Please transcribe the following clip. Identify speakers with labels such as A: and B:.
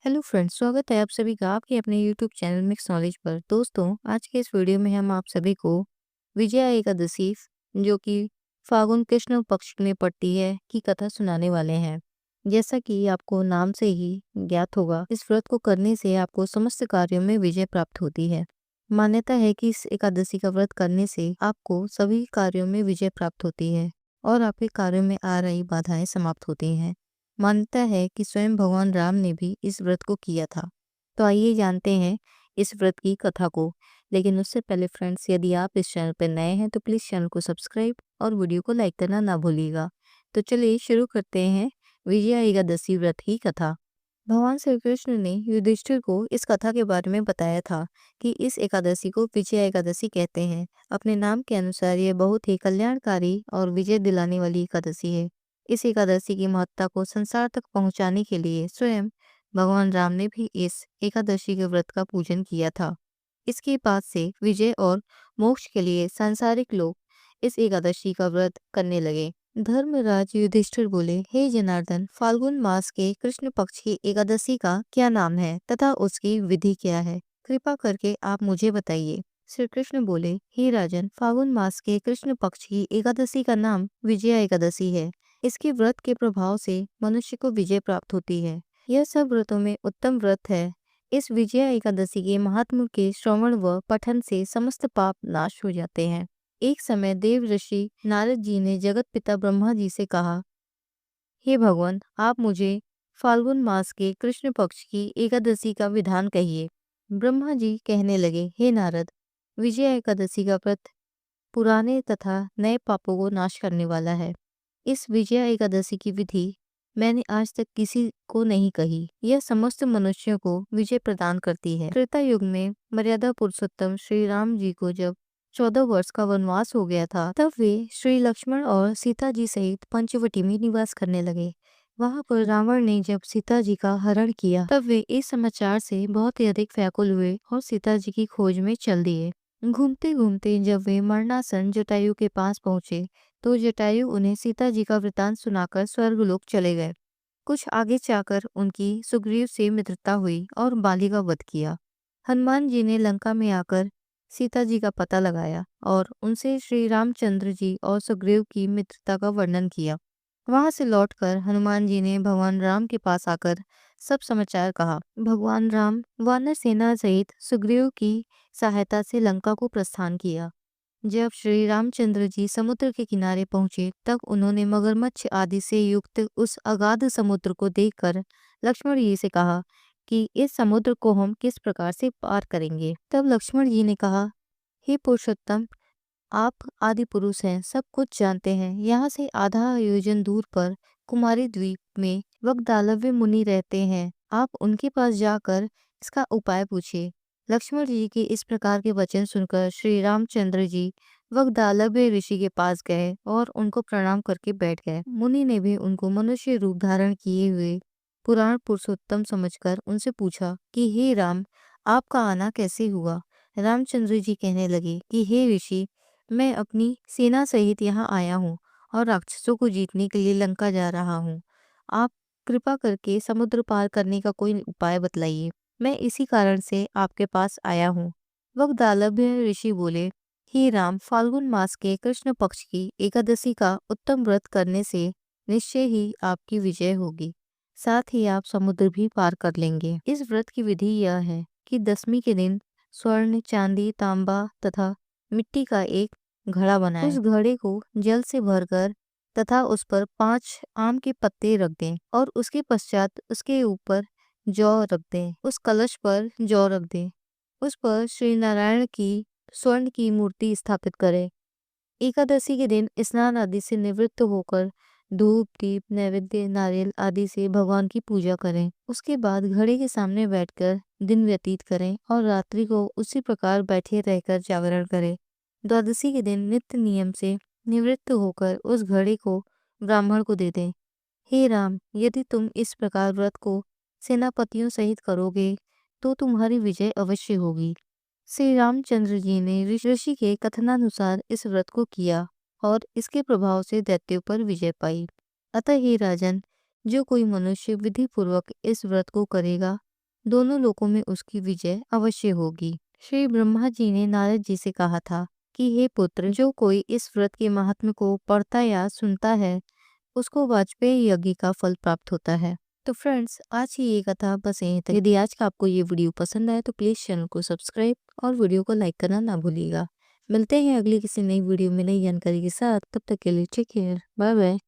A: Hello friends, स्वागत है आप सभी का आपके अपने यूट्यूब चैनल मिक्स नॉलेज पर। दोस्तों, आज के इस वीडियो में हम आप सभी को विजया एकादशी, जो कि फाल्गुन कृष्ण पक्ष में पड़ती है, की कथा सुनाने वाले हैं। जैसा कि आपको नाम से ही ज्ञात होगा, इस व्रत को करने से आपको समस्त कार्यों में विजय प्राप्त होती है। मान्यता है कि इस एकादशी का व्रत करने से आपको सभी कार्यों में विजय प्राप्त होती है और आपके कार्यों में आ रही बाधाएं समाप्त होती हैं। मान्यता है कि स्वयं भगवान राम ने भी इस व्रत को किया था। तो आइए जानते हैं इस व्रत की कथा को। लेकिन उससे पहले फ्रेंड्स, यदि आप इस चैनल पर नए हैं तो प्लीज़ चैनल को सब्सक्राइब और वीडियो को लाइक करना ना भूलिएगा। तो चलिए शुरू करते हैं विजया एकादशी व्रत की कथा। भगवान श्री कृष्ण ने युधिष्ठिर को इस कथा के बारे में बताया था कि इस एकादशी को विजया एकादशी कहते हैं। अपने नाम के अनुसार यह बहुत ही कल्याणकारी और विजय दिलाने वाली एकादशी है। इस एकादशी की महत्ता को संसार तक पहुंचाने के लिए स्वयं भगवान राम ने भी इस एकादशी के व्रत का पूजन किया था। इसके बाद से विजय और मोक्ष के लिए सांसारिक लोग इस एकादशी का व्रत करने लगे। धर्मराज युधिष्ठिर बोले, हे जनार्दन, फाल्गुन मास के कृष्ण पक्ष की एकादशी का क्या नाम है तथा उसकी विधि क्या है? कृपा करके आप मुझे बताइए। श्री कृष्ण बोले, हे राजन, फाल्गुन मास के कृष्ण पक्ष की एकादशी का नाम विजया एकादशी है। इसके व्रत के प्रभाव से मनुष्य को विजय प्राप्त होती है। यह सब व्रतों में उत्तम व्रत है। इस विजया एकादशी के महात्म्य के श्रवण व पठन से समस्त पाप नाश हो जाते हैं। एक समय देव ऋषि नारद जी ने जगत पिता ब्रह्मा जी से कहा, हे भगवान, आप मुझे फाल्गुन मास के कृष्ण पक्ष की एकादशी का विधान कहिए। ब्रह्मा जी कहने लगे, हे नारद, विजया एकादशी का व्रत पुराने तथा नए पापों को नाश करने वाला है। इस विजया एकादशी की विधि मैंने आज तक किसी को नहीं कही। यह समस्त मनुष्यों को विजय प्रदान करती है। त्रेता युग में मर्यादा पुरुषोत्तम श्री राम जी को जब 14 वर्ष का वनवास हो गया था, तब वे श्री लक्ष्मण और सीता जी सहित पंचवटी में निवास करने लगे। वहां पर रावण ने जब सीता जी का हरण किया, तब वे इस समाचार से बहुत ही अधिक व्याकुल हुए और सीता जी की खोज में चल दिए। घूमते घूमते जब वे मरणासन जटायु के पास पहुंचे, तो जटायु उन्हें सीता जी का वृतांत सुनाकर स्वर्गलोक चले गए। कुछ आगे जाकर उनकी सुग्रीव से मित्रता हुई और बाली का वध किया। हनुमान जी ने लंका में आकर सीता जी का पता लगाया और उनसे श्री रामचंद्र जी और सुग्रीव की मित्रता का वर्णन किया। वहां से लौटकर हनुमान जी ने भगवान राम के पास आकर सब समाचार कहा। भगवान राम वानर सेना सहित सुग्रीव की सहायता से लंका को प्रस्थान किया। जब श्री रामचंद्र जी समुद्र के किनारे पहुंचे, तब उन्होंने मगरमच्छ आदि से युक्त उस अगाध समुद्र को देखकर लक्ष्मण जी से कहा कि इस समुद्र को हम किस प्रकार से पार करेंगे। तब लक्ष्मण जी ने कहा, हे पुरुषोत्तम, आप आदि पुरुष हैं, सब कुछ जानते हैं। यहाँ से आधा योजन दूर पर कुमारी द्वीप में वगदालव्य मुनि रहते हैं। आप उनके पास जाकर इसका उपाय पूछिए। लक्ष्मण जी के इस प्रकार के वचन सुनकर श्री रामचंद्र जी वगदालव्य ऋषि के पास गए और उनको प्रणाम करके बैठ गए। मुनि ने भी उनको मनुष्य रूप धारण किए हुए पुराण पुरुषोत्तम समझकर उनसे पूछा कि हे राम, आपका आना कैसे हुआ? रामचंद्र जी कहने लगे कि हे ऋषि, मैं अपनी सेना सहित यहाँ आया हूँ और राक्षसों को जीतने के लिए लंका जा रहा हूँ। आप कृपा करके समुद्र पार करने का कोई उपाय बतलाइए। मैं इसी कारण से आपके पास आया हूँ। वगदालभ्य ऋषि बोले, हे राम, फाल्गुन मास के कृष्ण पक्ष की एकादशी का उत्तम व्रत करने से निश्चय ही आपकी विजय होगी। साथ ही आप समुद्र भी पार कर लेंगे। इस व्रत की विधि यह है कि दसवीं के दिन स्वर्ण, चांदी, तांबा तथा मिट्टी का एक घड़ा बनाएं। उस घड़े को जल से भरकर तथा उस पर 5 आम के पत्ते रख दें और उसके पश्चात उसके ऊपर जौ रख दें। उस कलश पर जौ रख दें। उस पर श्री नारायण की स्वर्ण की मूर्ति स्थापित करें। एकादशी के दिन स्नान आदि से निवृत्त होकर धूप, दीप, नैवेद्य, नारियल आदि से भगवान की पूजा करें। उसके बाद घड़े के सामने बैठकर दिन व्यतीत करें और रात्रि को उसी प्रकार बैठे रहकर जागरण करें। द्वादशी के दिन नित्य नियम से निवृत्त होकर उस घड़े को ब्राह्मण को दे दें। हे राम, यदि तुम इस प्रकार व्रत को सेनापतियों सहित करोगे तो तुम्हारी विजय अवश्य होगी। श्री रामचंद्र जी ने ऋषि के कथनानुसार इस व्रत को किया और इसके प्रभाव से दैत्यों पर विजय पाई। अतः हे राजन, जो कोई मनुष्य विधि पूर्वक इस व्रत को करेगा दोनों लोकों में उसकी विजय अवश्य होगी। श्री ब्रह्मा जी ने नारद जी से कहा था कि हे पुत्र, जो कोई इस व्रत के महात्म्य को पढ़ता या सुनता है, उसको वाजपेयी यज्ञ का फल प्राप्त होता है। तो फ्रेंड्स, आज की ये कथा बस यहीं तक। यदि आज का आपको ये वीडियो पसंद आए तो प्लीज़ चैनल को सब्सक्राइब और वीडियो को लाइक करना ना भूलिएगा। मिलते हैं अगली किसी नई वीडियो में नई जानकारी के साथ। तब तक के लिए टेक केयर, बाय बाय।